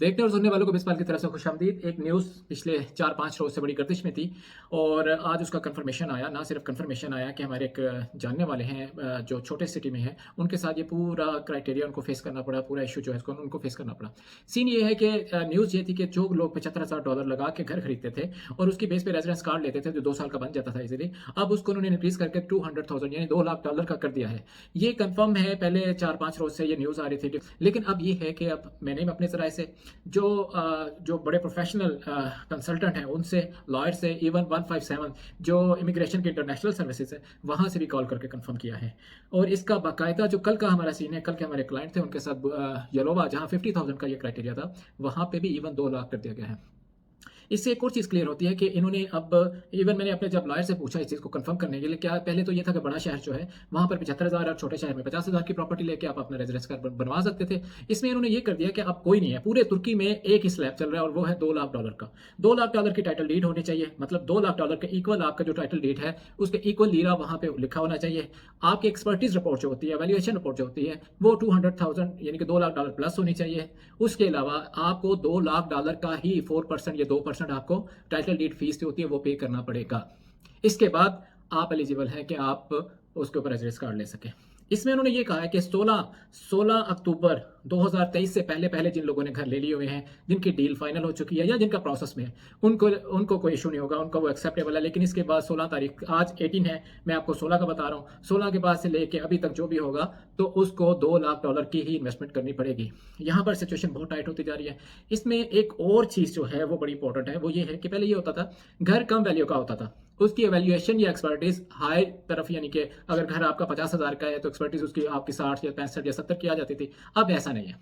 देखने और सुनने वालों को बिस्मिल्लाह की तरफ से खुशामदीद। एक न्यूज़ पिछले 4-5 रोज़ से बड़ी गर्दिश में थी और आज उसका कन्फर्मेशन आया। ना सिर्फ कन्फर्मेशन आया कि हमारे एक जानने वाले हैं जो छोटे सिटी में हैं, उनके साथ ये पूरा क्राइटेरिया उनको फेस करना पड़ा, पूरा इश्यू जो है इसको उनको फेस करना पड़ा। सीन ये है कि न्यूज़ ये थी कि जो लोग $75,000 लगा के घर खरीदते थे और उसकी बेस पे रेजिडेंस कार्ड लेते थे जो 2 साल का बन जाता था इजीली, अब उसको उन्होंने इंक्रीज़ करके 200,000 यानी $2 लाख का कर दिया है। ये कन्फर्म है, पहले 4-5 रोज़ से ये न्यूज़ आ रही थी। लेकिन अब ये है कि अब मैंने अपने ज़राए से जो बड़े प्रोफेशनल कंसल्टेंट हैं उनसे, लॉयर से, इवन 157 जो इमिग्रेशन की इंटरनेशनल सर्विसेज है वहाँ से भी कॉल करके कंफर्म किया है। और इसका बाकायदा जो कल का हमारा सीन है, कल के हमारे क्लाइंट थे उनके साथ यलोवा जहाँ 50,000 का ये क्राइटेरिया था, वहाँ पे भी इवन 2 लाख कर दिया गया है। इससे एक और चीज़ क्लियर होती है कि इन्होंने अब इवन मैंने अपने जब लॉयर से पूछा इस चीज़ को कंफर्म करने के लिए, क्या पहले तो ये था कि बड़ा शहर जो है वहाँ पर 75,000 और छोटे शहर में 50,000 की प्रॉपर्टी लेके आप अपना रेजिडेंस कार्ड बनवा सकते थे। इसमें इन्होंने ये कर दिया कि अब कोई नहीं है, पूरे तुर्की में एक ही स्लैब चल रहा है और वो है $2 लाख का। $2 लाख की टाइटल डीड होनी चाहिए, मतलब $2 लाख के इक्वल आपका जो टाइटल डीड है उसके इक्वल लीरा वहाँ पे लिखा होना चाहिए। आपकी एक्सपर्टीज रिपोर्ट जो होती है, वैल्यूएशन रिपोर्ट जो होती है, वो 200,000 यानी कि $2 लाख प्लस होनी चाहिए। उसके अलावा आपको $2 लाख का ही 4% या 2% आपको टाइटल डीड फीस जो होती है वो पे करना पड़ेगा। इसके बाद आप एलिजिबल हैं कि आप उसके ऊपर रेजिडेंस कार्ड ले सकें। इसमें उन्होंने ये कहा है कि 16 अक्टूबर 2023 से पहले पहले जिन लोगों ने घर ले लिए हुए हैं, जिनकी डील फाइनल हो चुकी है या जिनका प्रोसेस में है, उनको कोई इशू नहीं होगा, उनका वो एक्सेप्टेबल है। लेकिन इसके बाद 16 तारीख, आज 18 है, मैं आपको 16 का बता रहा हूँ, 16 के बाद से लेके अभी तक जो भी होगा तो उसको $2 लाख की ही इन्वेस्टमेंट करनी पड़ेगी। यहाँ पर सिचुएशन बहुत टाइट होती जा रही है। इसमें एक और चीज़ जो है वो बड़ी इंपॉर्टेंट है, वो ये है कि पहले ये होता था घर कम वैल्यू का होता था, उसकी एवेल्यूएशन या एक्सपर्टीज हाई तरफ, यानी कि अगर घर आपका 50,000 का है तो एक्सपर्टीज उसकी आपकी 60 या 65 या 70 की आ जाती थी। अब ऐसा नहीं है।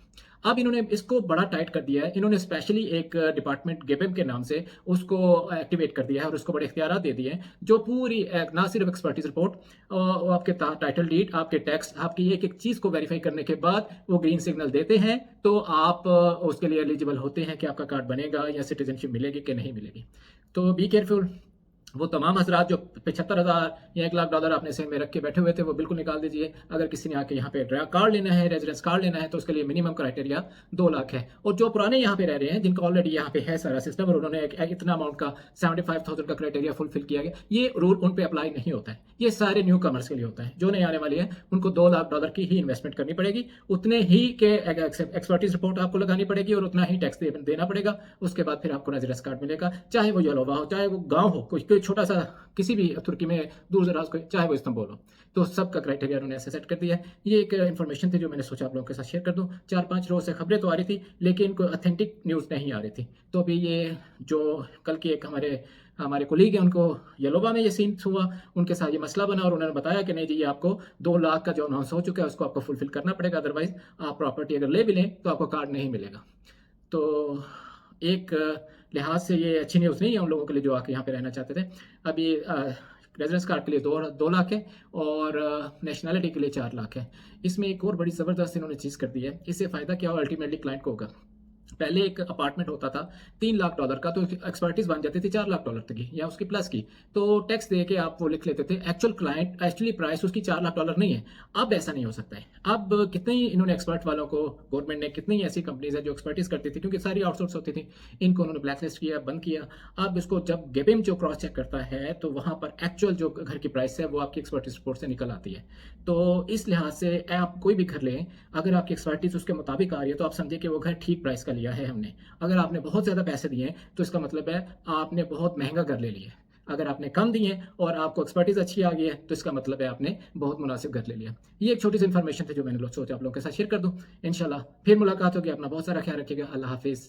अब इन्होंने इसको बड़ा टाइट कर दिया है। इन्होंने स्पेशली एक डिपार्टमेंट गेबेम के नाम से उसको एक्टिवेट कर दिया है और उसको बड़े इख्तियार दे दिए हैं, जो पूरी ना सिर्फ एक्सपर्टीज रिपोर्ट, आपके टाइटल डीड, आपके टैक्स, आपकी एक एक चीज़ को वेरीफाई करने के बाद वो ग्रीन सिग्नल देते हैं तो आप उसके लिए एलिजिबल होते हैं कि आपका कार्ड बनेगा या सिटीजनशिप मिलेगी कि नहीं मिलेगी। तो बी केयरफुल। वो तमाम हजरात जो 75,000 या $1 लाख आपने सेल में रख के बैठे हुए थे वो बिल्कुल निकाल दीजिए। अगर किसी ने आके यहाँ पे कार्ड लेना है, रेजिडेंस कार्ड लेना है, तो उसके लिए मिनिमम क्राइटेरिया 2 लाख है। और जो पुराने यहाँ पे रह रहे हैं, जिनका ऑलरेडी यहाँ पे है सारा सिस्टम और उन्होंने इतना अमाउंट का 75,000 का क्राइटेरिया फुलफिल किया गया, ये रूल उन पर अप्लाई नहीं होता है। ये सारे न्यू कमर्स के लिए होता है। जो नए आने वाले हैं उनको $2 लाख की ही इन्वेस्टमेंट करनी पड़ेगी, उतने ही के एक्सपर्टीज रिपोर्ट आपको लगानी पड़ेगी और उतना ही टैक्स देना पड़ेगा। उसके बाद फिर आपको रेजिडेंस कार्ड मिलेगा, चाहे वो यलोवा हो, चाहे वो गाँव हो, कोई छोटा सा किसी भी तुर्की में दूर दराज को, चाहे वो इस्तांबुल हो। तो सबका क्राइटेरिया उन्होंने ऐसे सेट कर दिया है। ये एक इन्फॉर्मेशन थी जो मैंने सोचा आप लोगों के साथ शेयर कर दूं। 4-5 रोज से खबरें तो आ रही थी लेकिन कोई ऑथेंटिक न्यूज़ नहीं आ रही थी। तो अभी ये जो कल की एक हमारे कोलीग हैं, उनको यलोवा में ये सीन हुआ, उनके साथ ये मसला बना और उन्होंने बताया कि नहीं जी, ये आपको 2 लाख का जो अनाउंस हो चुका है उसको आपको फुलफिल करना पड़ेगा, अदरवाइज आप प्रॉपर्टी अगर ले भी लें तो आपको कार्ड नहीं मिलेगा। तो एक लिहाज से ये अच्छी न्यूज़ नहीं है उन लोगों के लिए जो आके यहाँ पे रहना चाहते थे। अभी रेजिडेंस कार्ड के लिए 2 लाख है और नेशनैलिटी के लिए 4 लाख है। इसमें एक और बड़ी ज़बरदस्त इन्होंने चीज़ कर दी है। इससे फ़ायदा क्या हो अल्टीमेटली क्लाइंट को होगा। पहले एक अपार्टमेंट होता था $3 लाख का, तो एक्सपर्टीज बन जाती थी $4 लाख तक की या उसकी प्लस की, तो टैक्स दे के आप वो लिख लेते थे। एक्चुअली प्राइस उसकी $4 लाख नहीं है। अब ऐसा नहीं हो सकता है। अब कितने ही इन्होंने एक्सपर्ट वालों को, गवर्नमेंट ने कितनी ही ऐसी कंपनीज है जो एक्सपर्टीज करती थी, क्योंकि सारी आउटसोर्स होती थी, इनको उन्होंने ब्लैकलिस्ट किया, बंद किया। अब इसको जब गेबिम जो क्रॉस चेक करता है तो वहाँ पर एक्चुअल जो घर की प्राइस है वो आपकी एक्सपर्टीज रिपोर्ट से निकल आती है। तो इस लिहाज से आप कोई भी घर लें, अगर आपकी एक्सपर्टीज उसके मुताबिक आ रही है तो आप समझिए कि वो घर ठीक प्राइस का लिया है हमने। अगर आपने बहुत ज़्यादा पैसे दिए हैं तो इसका मतलब है आपने बहुत महंगा घर ले लिया। अगर आपने कम दिए और आपको एक्सपर्टीज अच्छी आ गई है तो इसका मतलब है आपने बहुत मुनासिब घर ले लिया। ये एक छोटी सी इन्फॉर्मेशन थी जो मैंने सोचा आप लोगों के साथ शेयर कर दूं। इंशाल्लाह फिर मुलाकात होगी। अपना बहुत सारा ख्याल रखिएगा। अल्लाह हाफिज़।